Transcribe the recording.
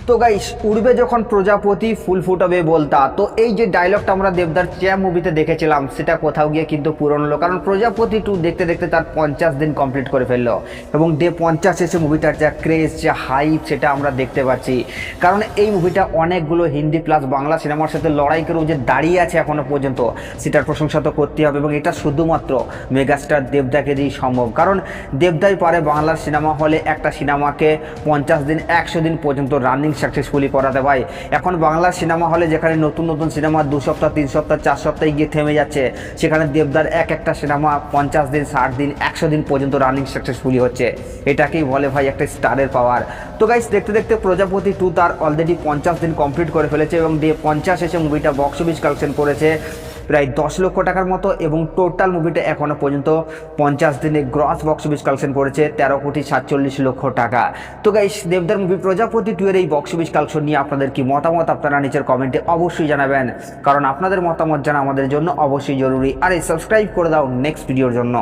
তো গাইস, উড়বে যখন প্রজাপতি ফুল ফুটাবে বলতা। তো এই যে ডায়লগটা আমরা দেবদার চ্যাম মুভিতে দেখেছিলাম সেটা কোথাও গিয়ে কিন্তু পূরণ হলো, কারণ প্রজাপতি 2 দেখতে দেখতে তার 50 দিন কমপ্লিট করে ফেললো এবং ডে 50 এসে মুভিটার যা ক্রেজ, যা হাইপ সেটা আমরা দেখতে পাচ্ছি। কারণ এই মুভিটা অনেকগুলো হিন্দি প্লাস বাংলা সিনেমার সাথে লড়াই করেও যে দাঁড়িয়ে আছে এখনো পর্যন্ত, সেটার প্রশংসা তো করতে হবে। এবং এটা শুধুমাত্র মেগাস্টার দেবদাকে দিয়েই সম্ভব, কারণ দেবদাই পারে বাংলার সিনেমা হলে একটা সিনেমাকে 50 দিন 100 দিন পর্যন্ত রানিং সাকসেসফুলি করাতে ভাই। এখন বাংলা সিনেমা হলে যেখানে নতুন নতুন সিনেমা 2 সপ্তাহ 3 সপ্তাহ 4 সপ্তাহে গিয়ে থেমে যাচ্ছে, সেখানে দেবদার একটা সিনেমা 50 দিন 60 দিন 100 দিন পর্যন্ত রানিং সাকসেসফুলি হচ্ছে। এটাকেই বলে ভাই একটা স্টারের পাওয়ার। তো গাইস, দেখতে দেখতে প্রজাপতি 2 তার অলরেডি 50 দিন কমপ্লিট করে ফেলেছে এবং ডে 50 এসে মুভিটা বক্স অফিস কালেকশন করেছে প্রায় 10 লক্ষ টাকার মতো, এবং টোটাল মুভিটা এখনো পর্যন্ত 50 দিনে গ্রস বক্স অফিস কালেকশন করেছে 13,47,00,000 টাকা। তো গাইস, দেবদার মুভি প্রজাপতি 2 এর এই বক্স অফিস কালেকশন নিয়ে আপনাদের কি মতামত, আপনারা নিচের কমেন্টে অবশ্যই জানাবেন, কারণ আপনাদের মতামত জানা আমাদের জন্য অবশ্যই জরুরি। আর এই সাবস্ক্রাইব করে দাও নেক্সট ভিডিওর জন্য।